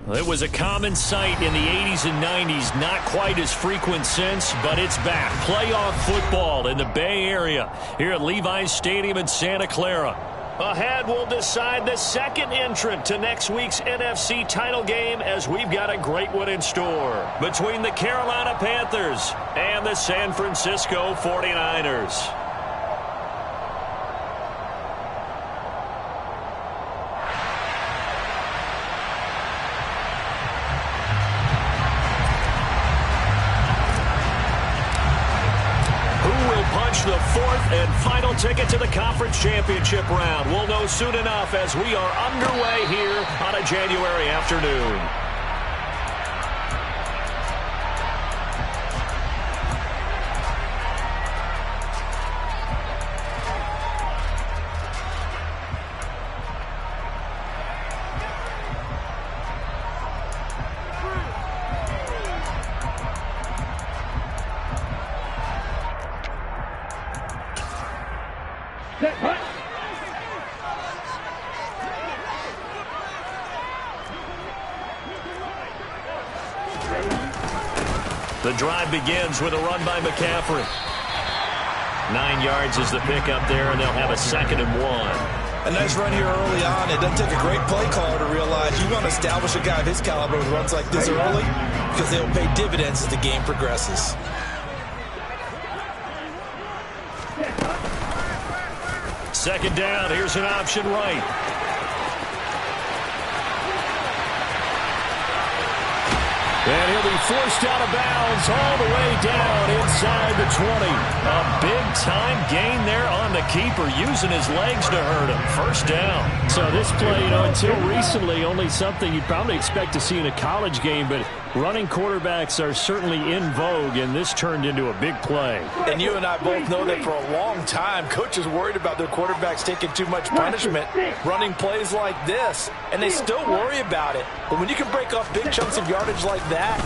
It was a common sight in the 80s and 90s, not quite as frequent since, but it's back. Playoff football in the Bay Area here at Levi's Stadium in Santa Clara. Ahead, we'll decide the second entrant to next week's NFC title game, as we've got a great one in store between the Carolina Panthers and the San Francisco 49ers. The fourth and final ticket to the conference championship round. We'll know soon enough as we are underway here on a January afternoon. The drive begins with a run by McCaffrey. 9 yards is the pickup there, and they'll have a 2nd and 1. A nice run here early on. It doesn't take a great play caller to realize you want to establish a guy of his caliber with runs like this early, because they'll pay dividends as the game progresses. Second down, here's an option right. And he'll be forced out of bounds all the way down inside the 20. A big-time gain there on the keeper, using his legs to hurt him. First down. So this play, until recently, only something you'd probably expect to see in a college game, but running quarterbacks are certainly in vogue, and this turned into a big play. And you and I both know that for a long time, coaches worried about their quarterbacks taking too much punishment, running plays like this, and they still worry about it. But when you can break off big chunks of yardage like that,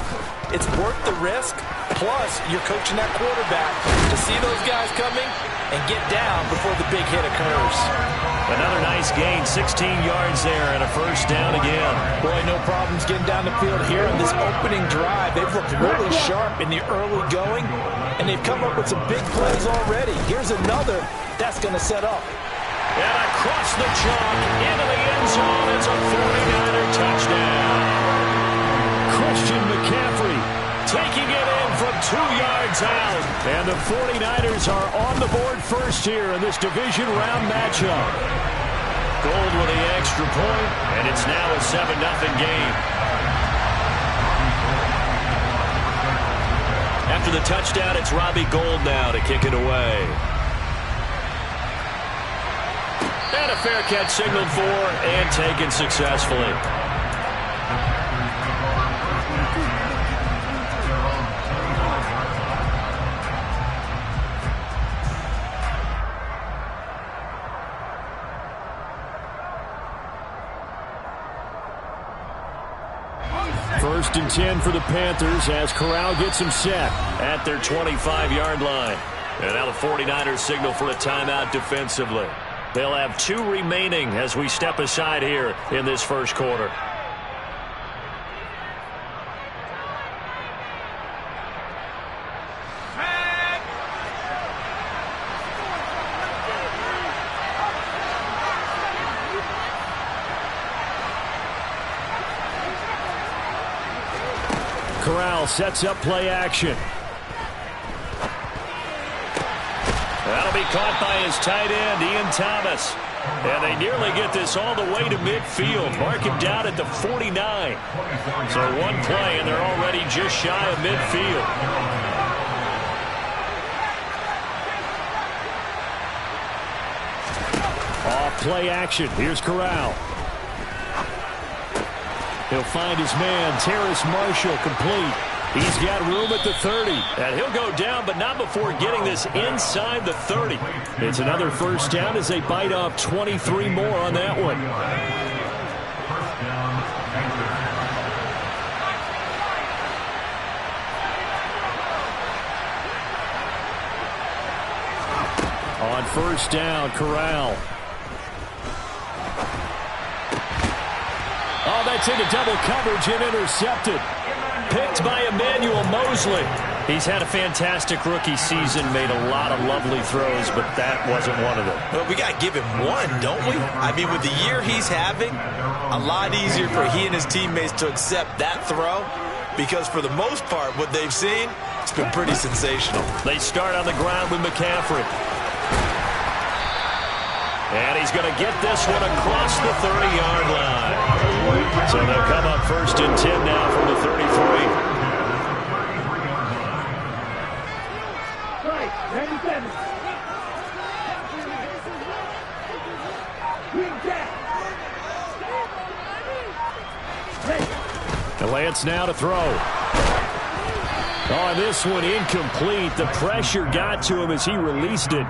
it's worth the risk. Plus, you're coaching that quarterback to see those guys coming and get down before the big hit occurs. Another nice gain, 16 yards there, and a first down again. Boy, no problems getting down the field here on this opening drive. They've looked really sharp in the early going, and they've come up with some big plays already. Here's another that's going to set up. And across the chalk, into the end zone, it's a 49er touchdown. Christian McCaffrey taking it in from 2 yards out. And the 49ers are on the board first here in this division round matchup. Gold with the extra point, and it's now a 7-0 game. After the touchdown, it's Robbie Gould now to kick it away. And a fair catch signaled for and taken successfully. First and 10 for the Panthers as Corral gets him set at their 25-yard line. And now the 49ers signal for a timeout defensively. They'll have 2 remaining as we step aside here in this first quarter. Corral sets up play action. That'll be caught by his tight end, Ian Thomas. And they nearly get this all the way to midfield. Mark him down at the 49. So one play, and they're already just shy of midfield. Off play action. Here's Corral. He'll find his man, Terrace Marshall, complete. He's got room at the 30. And he'll go down, but not before getting this inside the 30. It's another first down as they bite off 23 more on that one. On first down, Corral. Oh, they gets into double coverage and intercepted. Picked by Emmanuel Mosley. He's had a fantastic rookie season, made a lot of lovely throws, but that wasn't one of them. Well, we got to give him one, don't we? I mean, with the year he's having, a lot easier for he and his teammates to accept that throw, because for the most part, what they've seen, it's been pretty sensational. They start on the ground with McCaffrey. And he's going to get this one across the 30-yard line. So they'll come up 1st and 10 now from the 33. Lance now to throw. Oh, this one incomplete. The pressure got to him as he released it.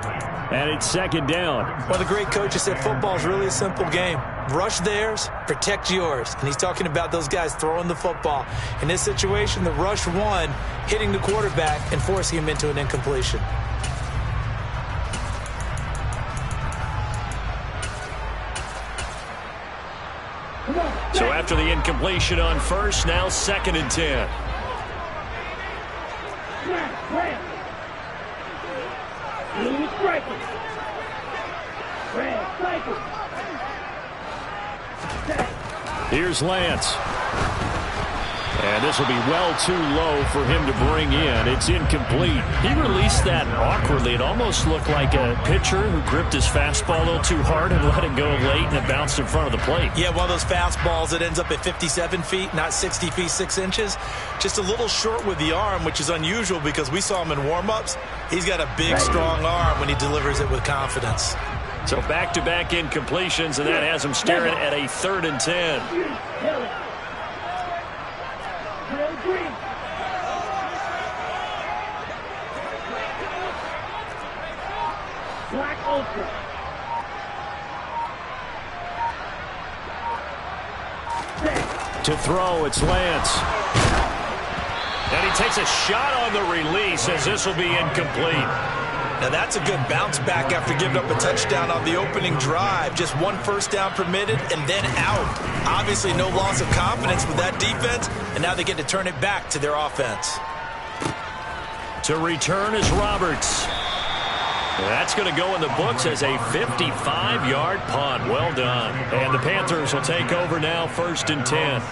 And it's 2nd down. Well, the great coach has said football is really a simple game. Rush theirs, protect yours. And he's talking about those guys throwing the football. In this situation, the rush one, hitting the quarterback and forcing him into an incompletion. So after the incompletion on 1st, now 2nd and 10. Here's Lance. And this will be well too low for him to bring in. It's incomplete. He released that awkwardly. It almost looked like a pitcher who gripped his fastball a little too hard and let it go late, and it bounced in front of the plate. Yeah, one of those fastballs that ends up at 57 feet, not 60 feet, 6 inches. Just a little short with the arm, which is unusual because we saw him in warm-ups. He's got a big, strong arm when he delivers it with confidence. So back-to-back incompletions, and that has him staring at a 3rd and 10. To throw, it's Lance. And he takes a shot on the release as this will be incomplete. Now that's a good bounce back after giving up a touchdown on the opening drive. Just 1 first down permitted and then out. Obviously no loss of confidence with that defense, and now they get to turn it back to their offense. To return is Roberts. That's going to go in the books as a 55-yard punt. Well done. And the Panthers will take over now, 1st and 10.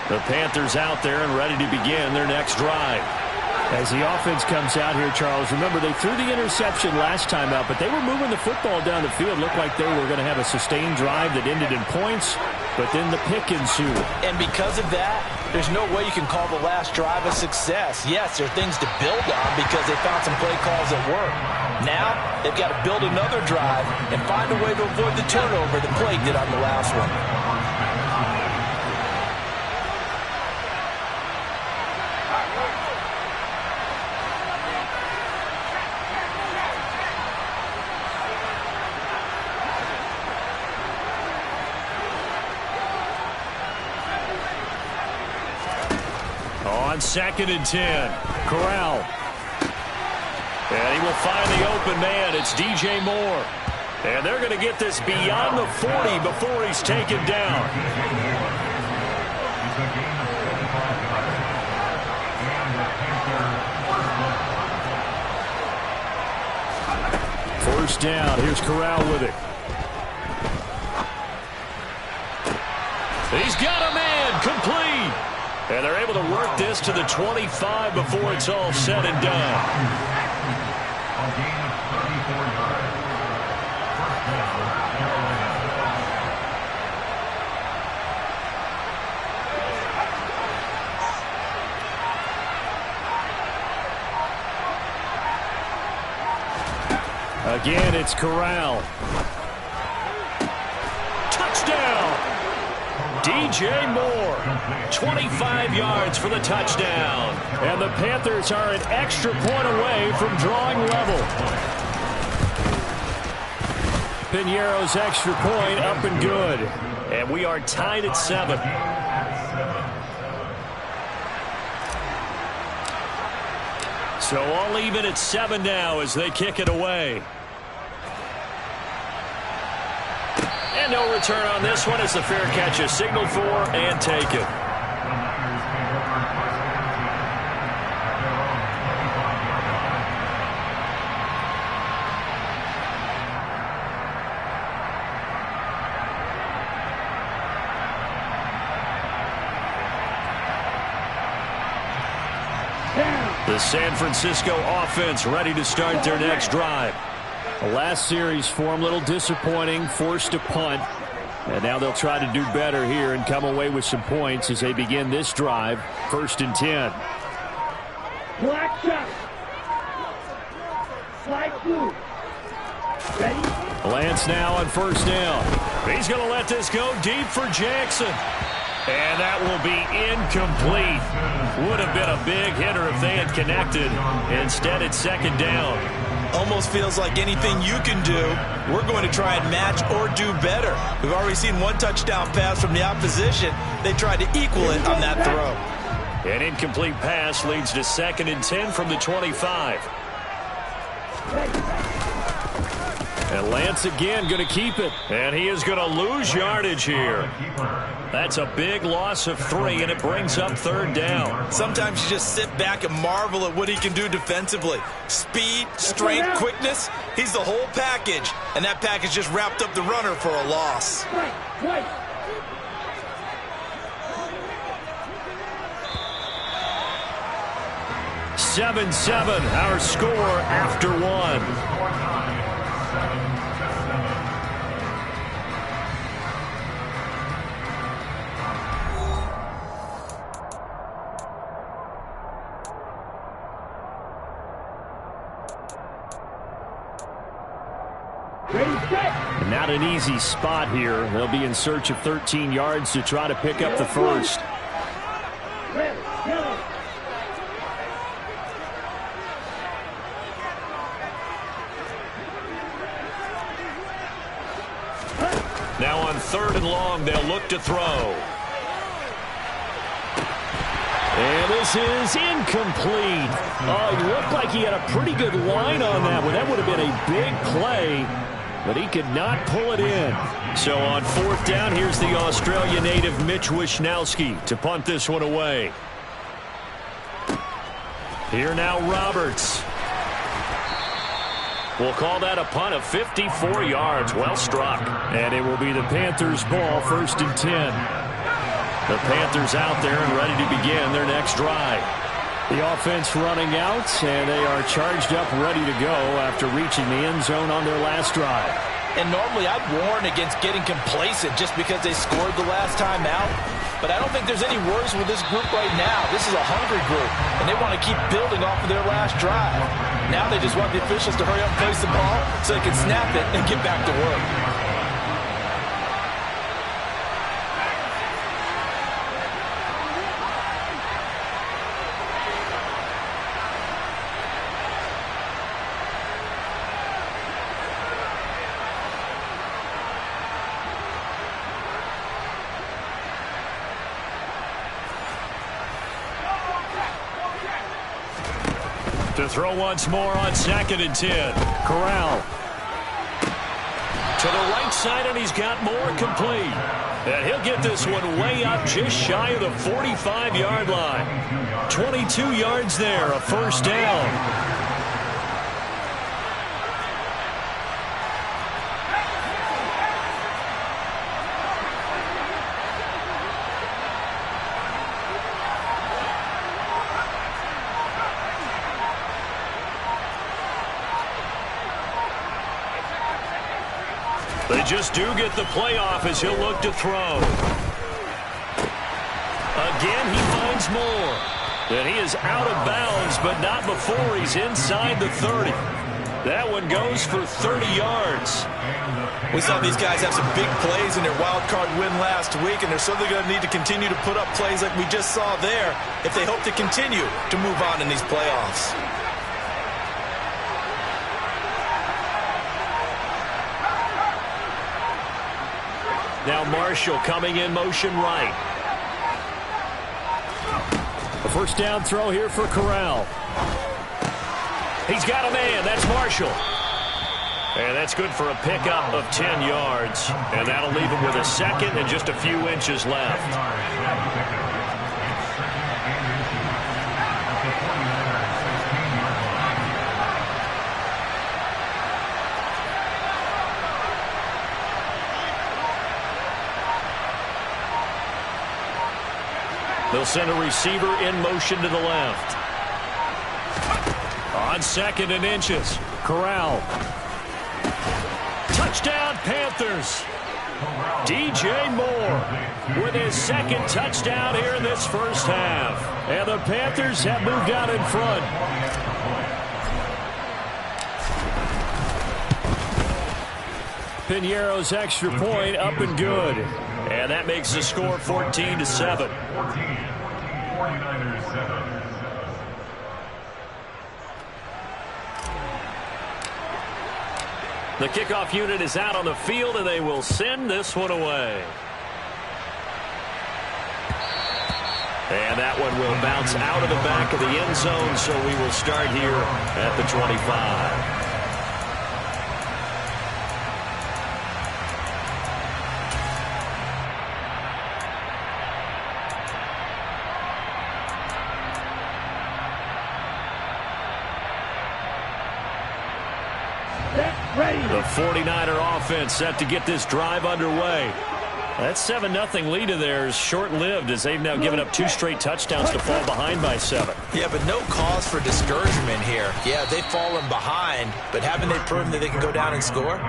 The Panthers out there and ready to begin their next drive. As the offense comes out here, Charles, remember they threw the interception last time out, but they were moving the football down the field. Looked like they were going to have a sustained drive that ended in points, but then the pick ensued. And because of that, there's no way you can call the last drive a success. Yes, there are things to build on because they found some play calls that work. Now, they've got to build another drive and find a way to avoid the turnover the play did on the last one. On 2nd and 10, Corral. And he will find the open man. It's DJ Moore. And they're going to get this beyond the 40 before he's taken down. First down. Here's Corral with it. He's got a man. Complete. And they're able to work this to the 25 before it's all said and done. Again, it's Corral. Touchdown! DJ Moore, 25 yards for the touchdown. And the Panthers are an extra point away from drawing level. Piñeiro's extra point up and good. And we are tied at 7. So all even at 7 now as they kick it away. And no return on this one as the fair catch is signaled for and taken. The San Francisco offense ready to start their next drive. The last series for them, a little disappointing, forced to punt. And now they'll try to do better here and come away with some points as they begin this drive, 1st and 10. Black shot. Slide blue. Ready? Lance now on 1st down. He's going to let this go deep for Jackson. And that will be incomplete. Would have been a big hitter if they had connected. Instead, it's 2nd down. Almost feels like anything you can do, we're going to try and match or do better. We've already seen one touchdown pass from the opposition. They tried to equal it on that throw. An incomplete pass leads to 2nd and 10 from the 25. And Lance again going to keep it. And he is going to lose yardage here. That's a big loss of 3, and it brings up 3rd down. Sometimes you just sit back and marvel at what he can do defensively. Speed, strength, quickness. He's the whole package. And that package just wrapped up the runner for a loss. 7-7, our score after 1. Not an easy spot here. They'll be in search of 13 yards to try to pick up the first. Now on 3rd and long, they'll look to throw. And this is incomplete. Oh, he looked like he had a pretty good line on that one. That would have been a big play, but he could not pull it in. So on 4th down, here's the Australia native Mitch Wishnowsky to punt this one away. Here now Roberts. We'll call that a punt of 54 yards. Well struck. And it will be the Panthers' ball, 1st and 10. The Panthers out there and ready to begin their next drive. The offense running out, and they are charged up, ready to go after reaching the end zone on their last drive. And normally I'd warn against getting complacent just because they scored the last time out. But I don't think there's any worries with this group right now. This is a hungry group, and they want to keep building off of their last drive. Now they just want the officials to hurry up and place the ball so they can snap it and get back to work. To throw once more on 2nd and 10. Corral. To the right side, and he's got more complete. And he'll get this one way up just shy of the 45-yard line. 22 yards there, a 1st down. They just do get the playoff as he'll look to throw. Again, he finds more. And he is out of bounds, but not before he's inside the 30. That one goes for 30 yards. We saw these guys have some big plays in their wild card win last week, and they're certainly going to need to continue to put up plays like we just saw there if they hope to continue to move on in these playoffs. Now Marshall coming in motion right. A 1st down throw here for Corral. He's got a man. That's Marshall. And that's good for a pickup of 10 yards. And that'll leave him with a second and just a few inches left. They'll send a receiver in motion to the left. On 2nd and inches. Corral. Touchdown, Panthers. DJ Moore with his 2nd touchdown here in this first half. And the Panthers have moved out in front. Piñeiro's extra point up and good. And that makes the score 14-7. 49ers 7. The kickoff unit is out on the field, and they will send this one away. And that one will bounce out of the back of the end zone, so we will start here at the 25. The 49er offense set to get this drive underway. That 7-0 lead of theirs short-lived as they've now given up 2 straight touchdowns to fall behind by 7. Yeah, but no cause for discouragement here. Yeah, they've fallen behind, but haven't they proven that they can go down and score?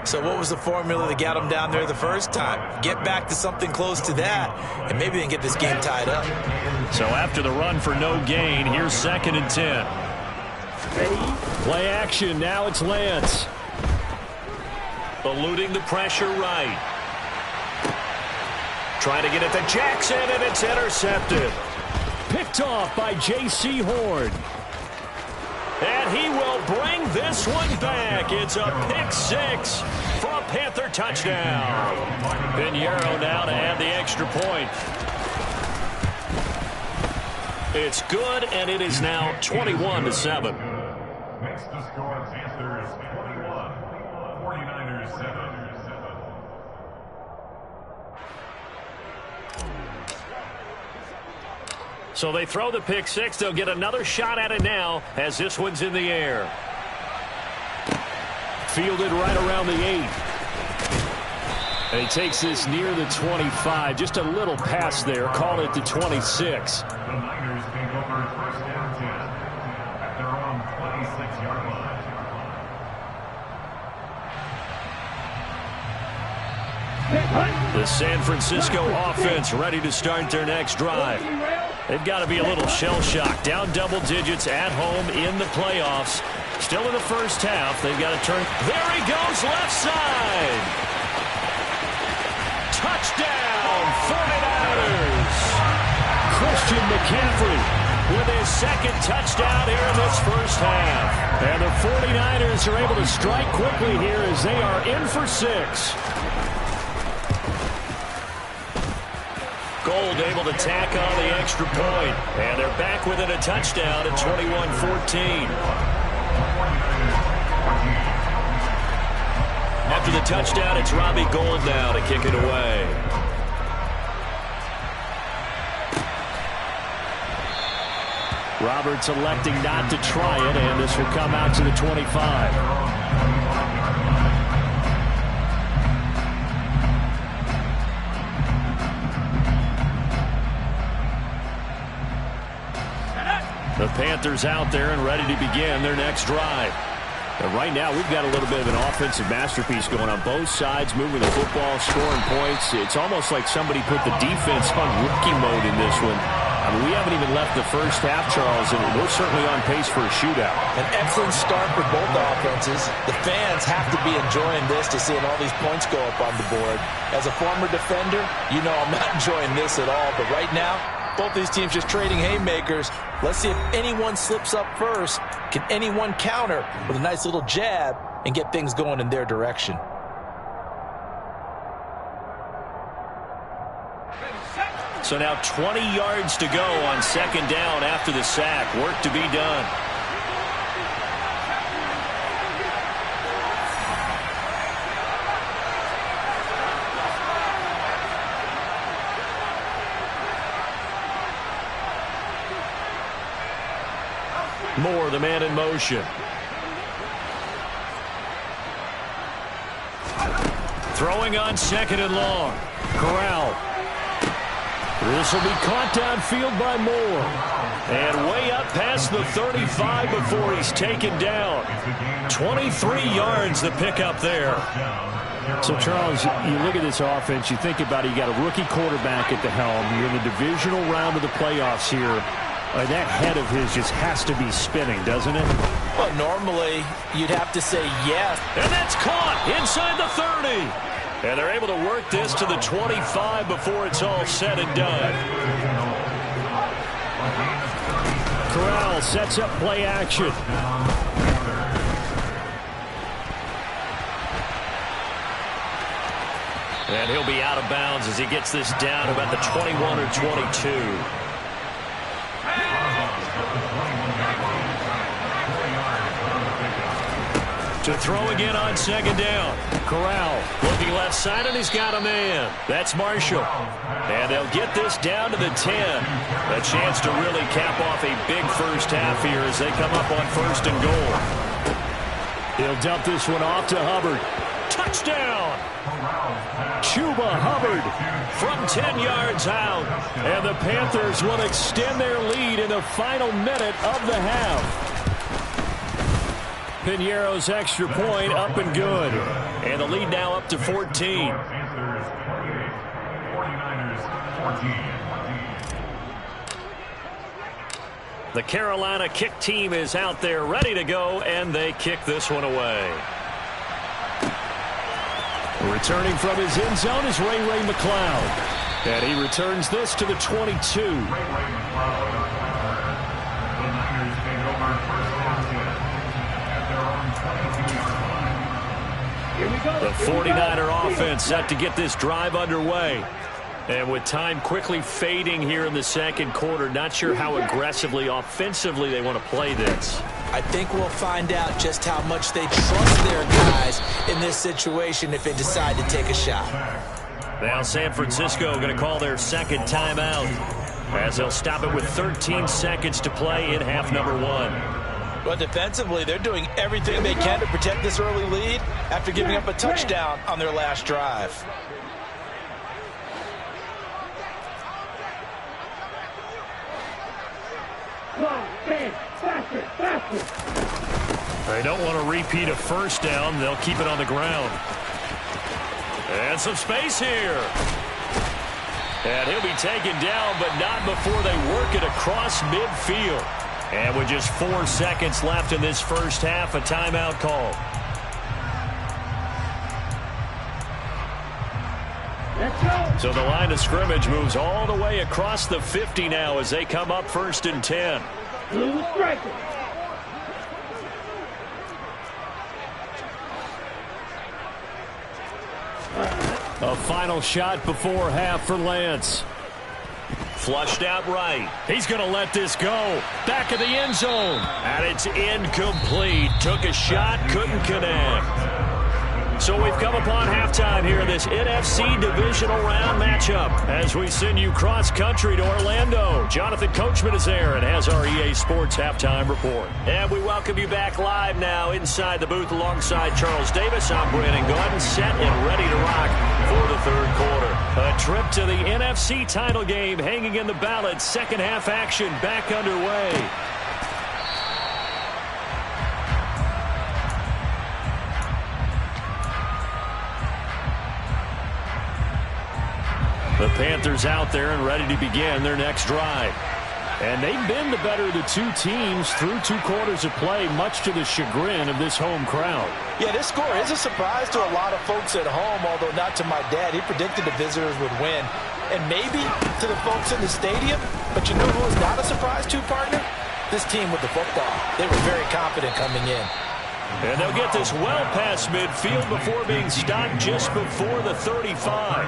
So what was the formula that got them down there the first time? Get back to something close to that, and maybe they can get this game tied up. So after the run for no gain, here's 2nd and 10. Play action. Now it's Lance. Eluding the pressure right. Trying to get it to Jackson, and it's intercepted. Picked off by J.C. Horn. And he will bring this one back. It's a pick 6 for a Panther touchdown. Piñeiro now to add the extra point. It's good, and it is now 21-7. Makes the score Panthers 21, 49ers 7. So they throw the pick 6. They'll get another shot at it now as this one's in the air. Fielded right around the 8. And he takes this near the 25. Just a little pass there. Call it the 26. The Niners take over first down 10 at their own 26-yard line. The San Francisco offense ready to start their next drive. They've got to be a little shell-shocked. Down double digits at home in the playoffs. Still in the first half. They've got to turn. There he goes, left side. Touchdown, 49ers. Christian McCaffrey with his 2nd touchdown here in this first half. And the 49ers are able to strike quickly here as they are in for 6. Gold able to tack on the extra point. And they're back within a touchdown at 21-14. After the touchdown, it's Robbie Gould now to kick it away. Roberts electing not to try it, and this will come out to the 25. The Panthers out there and ready to begin their next drive. And right now, we've got a little bit of an offensive masterpiece going on both sides, moving the football, scoring points. It's almost like somebody put the defense on rookie mode in this one. I mean, we haven't even left the first half, Charles, and we're certainly on pace for a shootout. An excellent start for both offenses. The fans have to be enjoying this to seeing all these points go up on the board. As a former defender, you know I'm not enjoying this at all. But right now, both these teams just trading haymakers. Let's see if anyone slips up first. Can anyone counter with a nice little jab and get things going in their direction? So now 20 yards to go on 2nd down after the sack. Work to be done. Moore, the man in motion. Throwing on 2nd and long. Corral. This will be caught downfield by Moore. And way up past the 35 before he's taken down. 23 yards the pickup there. So, Charles, you look at this offense, you think about it, you got a rookie quarterback at the helm. You're in the divisional round of the playoffs here. That head of his just has to be spinning, doesn't it? Well, normally you'd have to say yes. And that's caught inside the 30. And they're able to work this to the 25 before it's all said and done. Corral sets up play action. And he'll be out of bounds as he gets this down about the 21 or 22. To throw again on 2nd down. Corral looking left side, and he's got a man. That's Marshall. And they'll get this down to the 10. A chance to really cap off a big first half here as they come up on 1st and goal. He'll dump this one off to Hubbard. Touchdown! Chuba Hubbard from 10 yards out. And the Panthers will extend their lead in the final minute of the half. Piñeiro's extra point up and good. And the lead now up to 14. Panthers 28, 49ers 14. The Carolina kick team is out there ready to go, and they kick this one away. Returning from his end zone is Ray McLeod. And he returns this to the 22. McLeod. The Niners take over 1st down 10 at their own 22-yard line. The 49er offense set to get this drive underway. And with time quickly fading here in the 2nd quarter, not sure how aggressively, offensively they want to play this. I think we'll find out just how much they trust their guys in this situation if they decide to take a shot. Now San Francisco going to call their 2nd timeout as they'll stop it with 13 seconds to play in half number 1. But defensively, they're doing everything they can to protect this early lead after giving up a touchdown on their last drive. They don't want to repeat a 1st down. They'll keep it on the ground. And some space here. And he'll be taken down, but not before they work it across midfield. And with just 4 seconds left in this first half, a timeout call. So the line of scrimmage moves all the way across the 50 now as they come up 1st and 10. Blue striker. A final shot before half for Lance. Flushed out right. He's going to let this go. Back of the end zone. And it's incomplete. Took a shot, couldn't connect. So we've come upon halftime here in this NFC divisional round matchup as we send you cross-country to Orlando. Jonathan Coachman is there and has our EA Sports halftime report. And we welcome you back live now inside the booth alongside Charles Davis. I'm Brandon Gordon, set and ready to rock for the 3rd quarter. A trip to the NFC title game hanging in the balance. 2nd half action back underway. The Panthers out there and ready to begin their next drive. And they've been the better of the 2 teams through 2 quarters of play, much to the chagrin of this home crowd. Yeah, this score is a surprise to a lot of folks at home, although not to my dad. He predicted the visitors would win. And maybe to the folks in the stadium, but you know who is not a surprise to, partner? This team with the football. They were very confident coming in. And they'll get this well past midfield before being stopped just before the 35.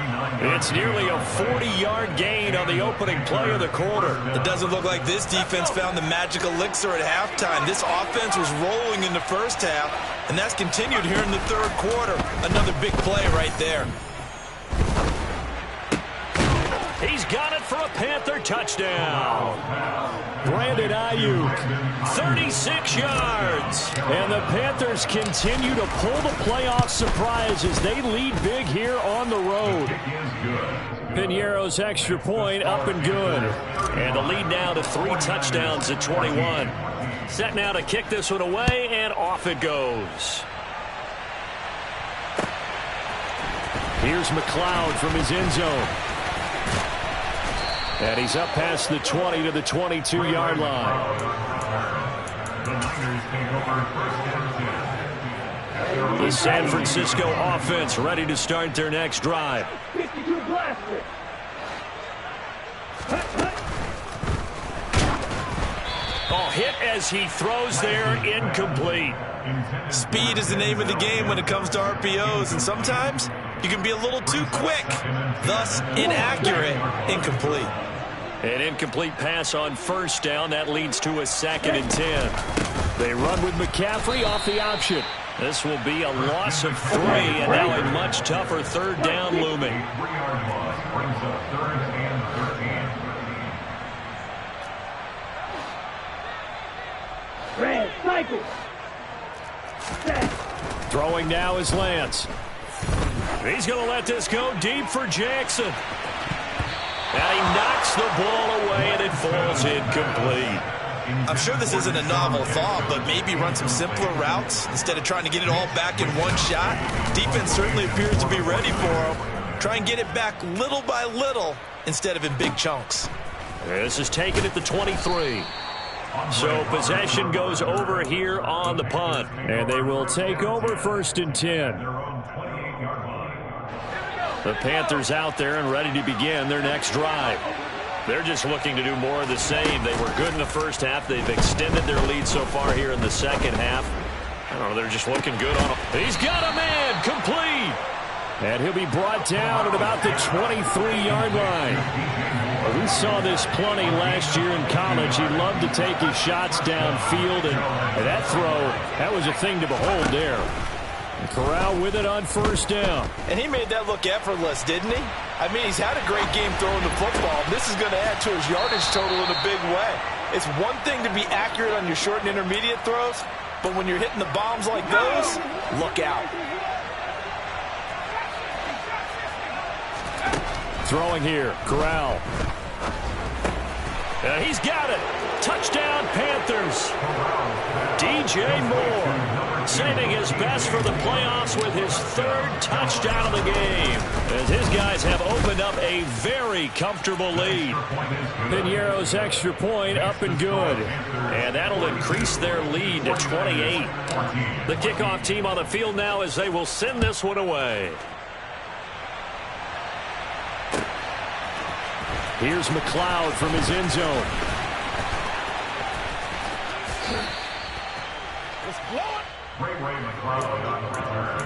It's nearly a 40-yard gain on the opening play of the quarter. It doesn't look like this defense found the magic elixir at halftime. This offense was rolling in the first half, and that's continued here in the 3rd quarter. Another big play right there. He's got it for a Panther touchdown. Brandon Ayuk, 36 yards. And the Panthers continue to pull the playoff surprise as they lead big here on the road. Piñeiro's extra point up and good. And the lead now to 3 touchdowns at 21. Set now to kick this one away, and off it goes. Here's McLeod from his end zone. And he's up past the 20 to the 22-yard line. The San Francisco offense ready to start their next drive. 52 blaster. Oh, hit as he throws there, incomplete. Speed is the name of the game when it comes to RPOs, and sometimes you can be a little too quick, thus inaccurate, incomplete. An incomplete pass on first down. That leads to a 2nd and 10. They run with McCaffrey off the option. This will be a loss of 3, and now a much tougher 3rd down looming. 3-yard loss brings up 3rd and 13. Red, cycle. Set. Throwing now is Lance. He's going to let this go deep for Jackson. And he knocks the ball away, and it falls incomplete. I'm sure this isn't a novel thought, but maybe run some simpler routes instead of trying to get it all back in one shot. Defense certainly appears to be ready for him. Try and get it back little by little instead of in big chunks. This is taken at the 23. So possession goes over here on the punt. And they will take over 1st and 10. The Panthers out there and ready to begin their next drive. They're just looking to do more of the same. They were good in the first half. They've extended their lead so far here in the second half. I don't know, they're just looking good on him. He's got a man, complete. And he'll be brought down at about the 23-yard line. Well, we saw this plenty last year in college. He loved to take his shots downfield, and that throw, that was a thing to behold there. And Corral with it on 1st down. And he made that look effortless, didn't he? I mean, he's had a great game throwing the football. This is going to add to his yardage total in a big way. It's one thing to be accurate on your short and intermediate throws, but when you're hitting the bombs like those, look out. Throwing here, Corral. He's got it. Touchdown, Panthers. DJ Moore saving his best for the playoffs with his 3rd touchdown of the game, as his guys have opened up a very comfortable lead. Piñeiro's extra point up and good, and that'll increase their lead to 28. The kickoff team on the field now as they will send this one away. Here's McLeod from his end zone. Ray McLeod on the return.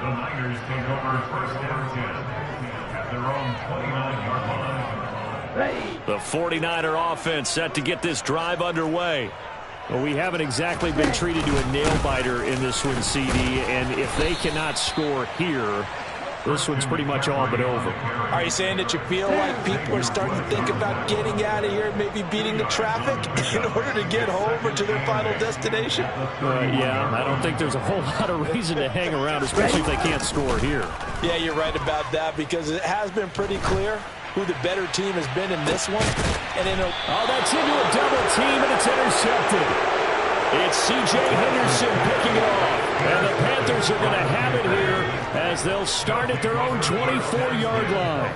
The Niners take over 1st and 10 at their own 29-yard line. The 49er offense set to get this drive underway. Well, we haven't exactly been treated to a nail-biter in this one, CD, and if they cannot score here, this one's pretty much all but over. Are you saying that you feel like people are starting to think about getting out of here, maybe beating the traffic in order to get home or to their final destination? Yeah, I don't think there's a whole lot of reason to hang around, especially if they can't score here. Yeah, you're right about that, because it has been pretty clear who the better team has been in this one. And oh, that's into a double team, and it's intercepted. It's C.J. Henderson picking it off. And the Panthers are going to have it here as they'll start at their own 24-yard line.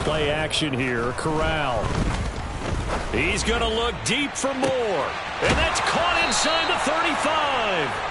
Play action here. Corral. He's going to look deep for more. And that's caught inside the 35.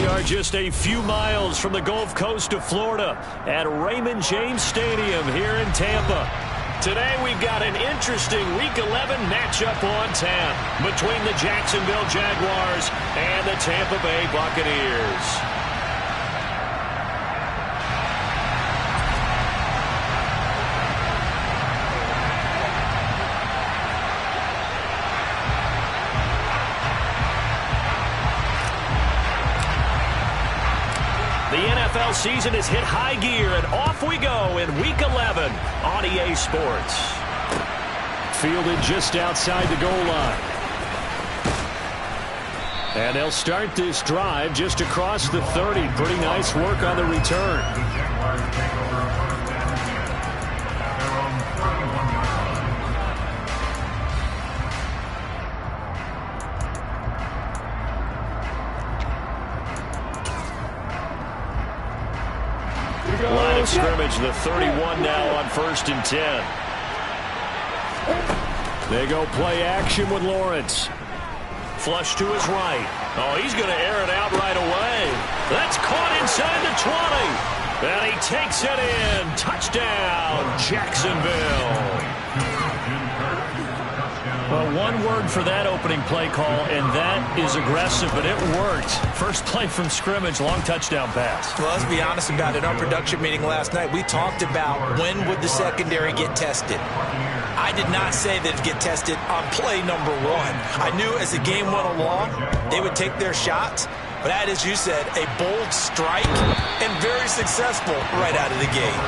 We are just a few miles from the Gulf Coast of Florida at Raymond James Stadium here in Tampa. Today we've got an interesting Week 11 matchup on tap between the Jacksonville Jaguars and the Tampa Bay Buccaneers. The NFL season has hit high gear, and off we go in Week 11 on EA Sports. Fielded just outside the goal line. And they'll start this drive just across the 30. Pretty nice work on the return. Line of scrimmage, the 31 now on 1st and 10. They go play action with Lawrence. Flush to his right. Oh, he's going to air it out right away. That's caught inside the 20. And he takes it in. Touchdown, Jacksonville. Well, one word for that opening play call, and that is aggressive, but it worked. First play from scrimmage, long touchdown pass. Well, let's be honest about it. In our production meeting last night, we talked about when would the secondary get tested. I did not say that it'd get tested on play number 1. I knew as the game went along, they would take their shots. But that, as you said, a bold strike and very successful right out of the gate.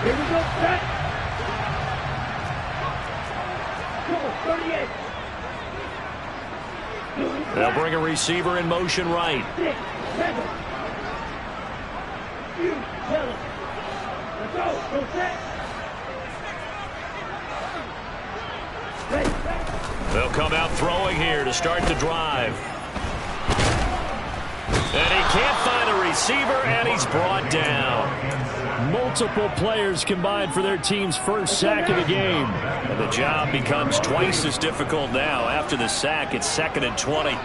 Here we go, set. Go, 38. They'll bring a receiver in motion right. 6, 7. You tell him. Let's go, set. Ready. They'll come out throwing here to start the drive. And he can't find a receiver, and he's brought down. Multiple players combined for their team's first sack of the game. And the job becomes twice as difficult now. After the sack, it's 2nd and 20.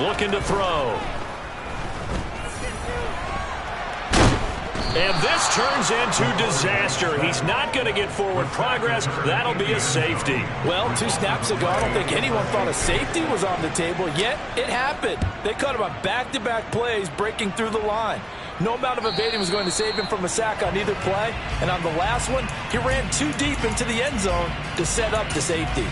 Looking to throw. And this turns into disaster. He's not going to get forward progress. That'll be a safety. Well, 2 snaps ago, I don't think anyone thought a safety was on the table, yet it happened. They cut him on back-to-back plays, breaking through the line. No amount of evading was going to save him from a sack on either play. And on the last one, he ran too deep into the end zone to set up the safety.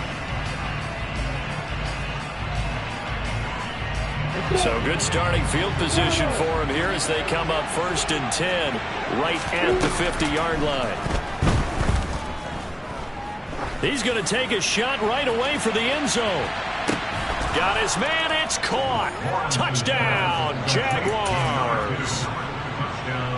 So good starting field position for him here as they come up 1st and 10 right at the 50-yard line. He's going to take a shot right away for the end zone. Got his man. It's caught. Touchdown, Jaguars.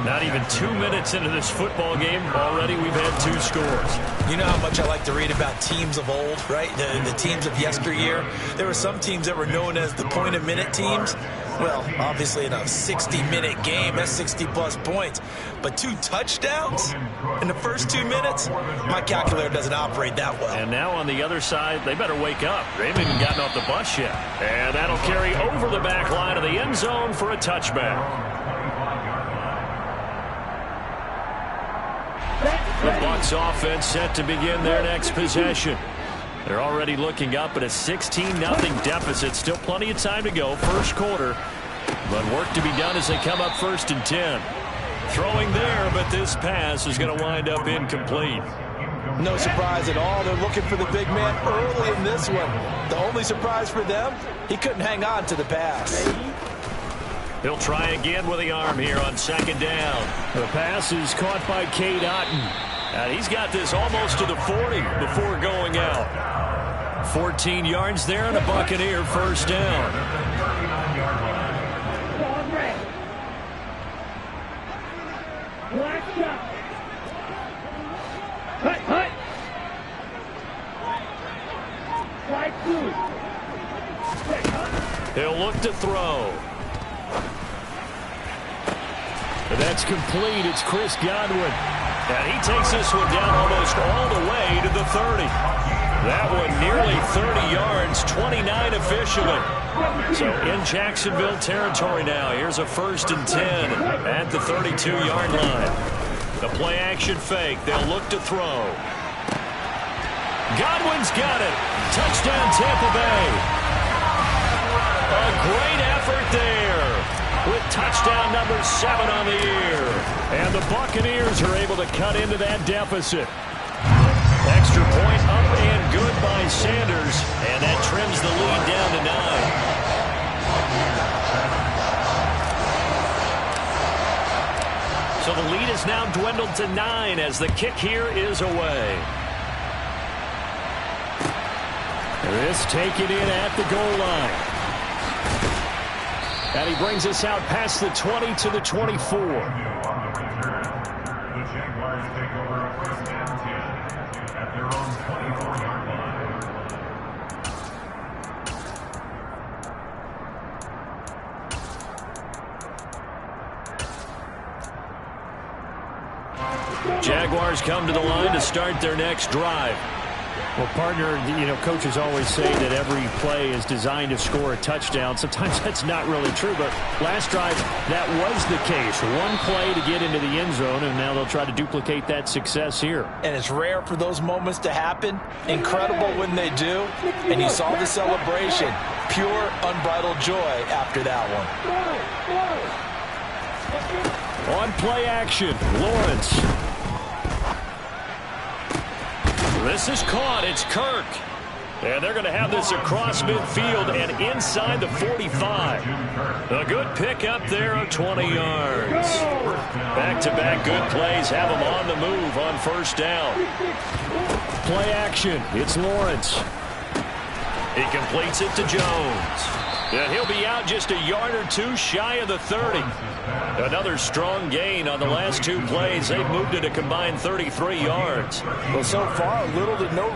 Not even 2 minutes into this football game, already we've had 2 scores. You know how much I like to read about teams of old, right? The teams of yesteryear. There were some teams that were known as the point-a-minute teams. Well, obviously in a 60-minute game, that's 60-plus points. But 2 touchdowns in the first 2 minutes? My calculator doesn't operate that well. And now on the other side, they better wake up. They haven't even gotten off the bus yet. And that'll carry over the back line of the end zone for a touchback. The Bucs offense set to begin their next possession. They're already looking up at a 16-0 deficit. Still plenty of time to go, first quarter. But work to be done as they come up 1st and 10. Throwing there, but this pass is going to wind up incomplete. No surprise at all. They're looking for the big man early in this one. The only surprise for them, he couldn't hang on to the pass. He'll try again with the arm here on 2nd down. The pass is caught by Cade Otton. And he's got this almost to the 40 before going out. 14 yards there and a Buccaneer first down. Black shot. Hut, hut. He'll look to throw. And that's complete. It's Chris Godwin. And he takes this one down almost all the way to the 30. That one nearly 30 yards, 29 officially. So in Jacksonville territory now. Here's a 1st and 10 at the 32-yard line. The play action fake. They'll look to throw. Godwin's got it. Touchdown Tampa Bay. A great effort there with touchdown number 7 on the year. And the Buccaneers are able to cut into that deficit. Extra point up and good by Sanders. And that trims the lead down to 9. So the lead is now dwindled to 9 as the kick here is away. This taken in at the goal line. And he brings us out past the 20 to the 24. The Jaguars take over a 1st and 10 at their own 24-yard line. Jaguars come to the line to start their next drive. Well, partner, coaches always say that every play is designed to score a touchdown. Sometimes that's not really true, but last drive, that was the case. One play to get into the end zone, and now they'll try to duplicate that success here. And it's rare for those moments to happen. Incredible when they do. And you saw the celebration. Pure, unbridled joy after that one. On play action, Lawrence. This is caught. It's Kirk. And they're going to have this across midfield and inside the 45. A good pick up there of 20 yards. Back-to-back good plays have them on the move on 1st down. Play action. It's Lawrence. He completes it to Jones. And he'll be out just a yard or 2 shy of the 30. Another strong gain on the last 2 plays. They've moved it a combined 33 yards. Well, so far, little to no